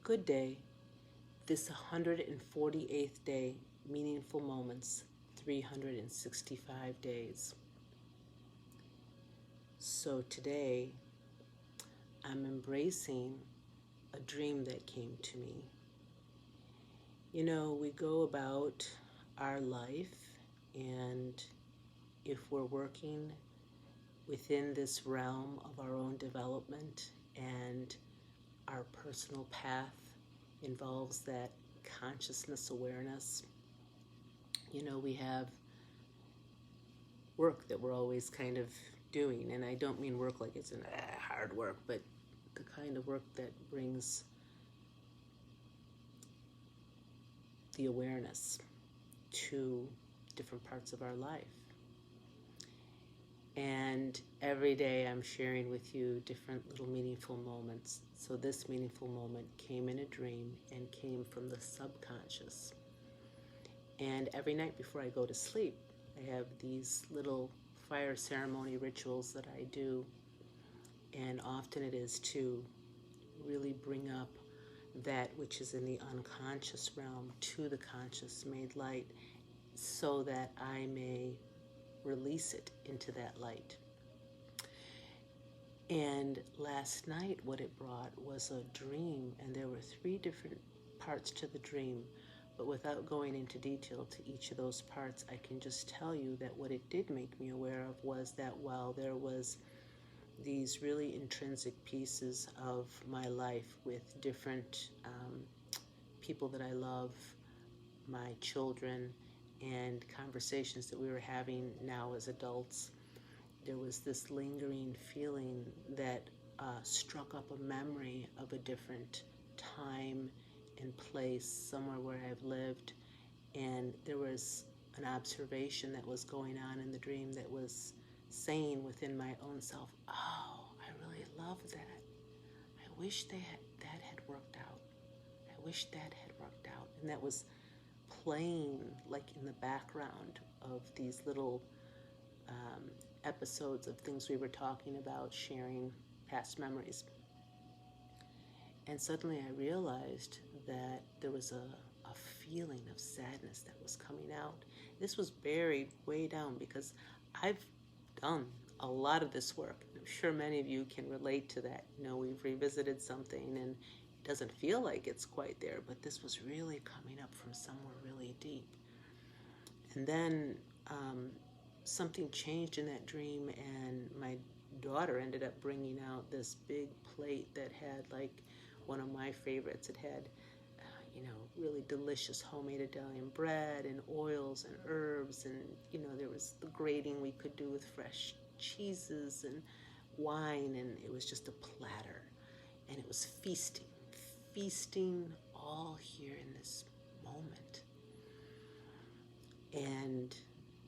Good day. This 148th day, meaningful moments, 365 days. So today, I'm embracing a dream that came to me. You know, we go about our life, and if we're working within this realm of our own development and our personal path involves that consciousness awareness, you know, we have work that we're always kind of doing. And I don't mean work like it's an hard work, but the kind of work that brings the awareness to different parts of our life. And every day I'm sharing with you different little meaningful moments. So this meaningful moment came in a dream and came from the subconscious. And every night before I go to sleep, I have these little fire ceremony rituals that I do. And often it is to really bring up that which is in the unconscious realm to the conscious made light so that I may release it into that light. And last night what it brought was a dream, and there were 3 different parts to the dream. But without going into detail to each of those parts, I can just tell you that what it did make me aware of was that while there was these really intrinsic pieces of my life with different people that I love, my children, and conversations that we were having now as adults, there was this lingering feeling that struck up a memory of a different time and place, somewhere where I've lived. And there was an observation that was going on in the dream that was saying within my own self, oh, I really love that. I wish that had worked out. I wish that had worked out. And that was playing like in the background of these little episodes of things we were talking about, sharing past memories. And suddenly I realized that there was a feeling of sadness that was coming out. This was buried way down because I've done a lot of this work. I'm sure many of you can relate to that. You know, we've revisited something and it doesn't feel like it's quite there, but this was really coming up from somewhere really deep. And then something changed in that dream, and my daughter ended up bringing out this big plate that had like one of my favorites. It had, really delicious homemade Italian bread and oils and herbs, and there was the grating we could do with fresh cheeses and wine, and it was just a platter, and it was feasting all here in this moment. And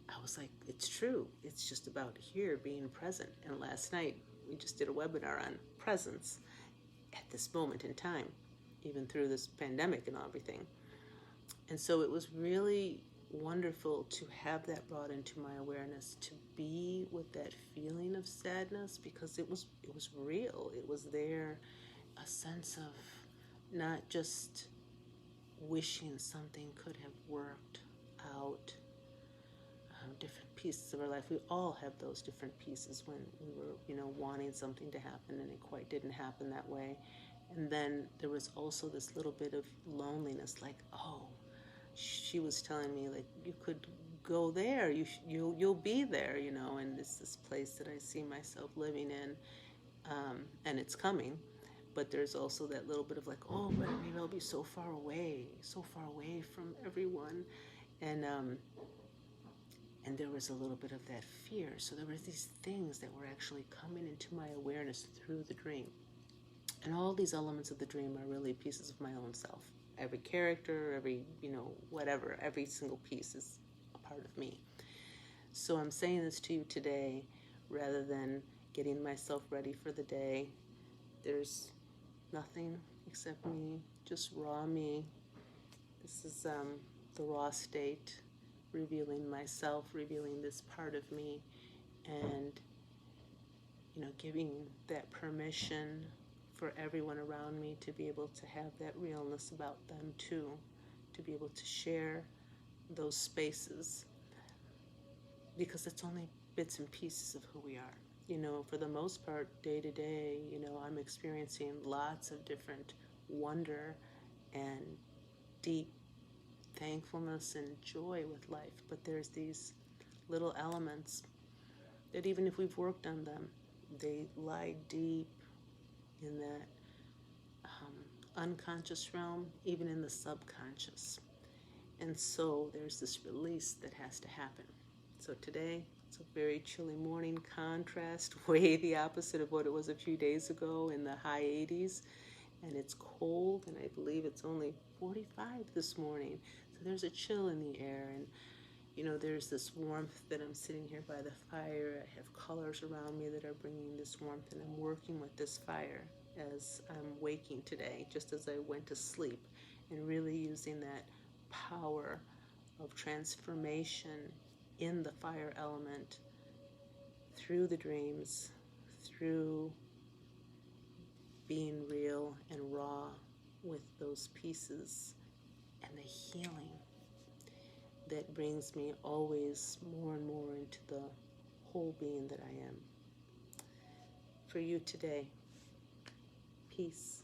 I was like, it's true. It's just about here being present. And last night we just did a webinar on presence at this moment in time, even through this pandemic and everything. And so it was really wonderful to have that brought into my awareness, to be with that feeling of sadness, because it was real. It was there, a sense of not just wishing something could have worked out, different pieces of our life. We all have those different pieces when we were, wanting something to happen and it quite didn't happen that way. And then there was also this little bit of loneliness, like, oh, she was telling me, like, you could go there, you'll be there, and it's this place that I see myself living in, and it's coming. But there's also that little bit of like, oh, but maybe I'll be so far away from everyone. And there was a little bit of that fear. So there were these things that were actually coming into my awareness through the dream. And all these elements of the dream are really pieces of my own self. Every character, every, whatever, every single piece is a part of me. So I'm saying this to you today, rather than getting myself ready for the day. There's nothing except me, just raw me. This is the raw state, revealing myself, revealing this part of me, and giving that permission for everyone around me to be able to have that realness about them too, to be able to share those spaces, because it's only bits and pieces of who we are. For the most part, day to day, I'm experiencing lots of different wonder and deep thankfulness and joy with life. But there's these little elements that even if we've worked on them, they lie deep in that unconscious realm, even in the subconscious. And so there's this release that has to happen. So today, it's a very chilly morning, contrast, way the opposite of what it was a few days ago in the high 80s. And it's cold, and I believe it's only 45 this morning. So there's a chill in the air, and there's this warmth that I'm sitting here by the fire. I have colors around me that are bringing this warmth, and I'm working with this fire as I'm waking today, just as I went to sleep, and really using that power of transformation in the fire element through the dreams, through being real and raw with those pieces, and the healing that brings me always more and more into the whole being that I am. For you today, peace.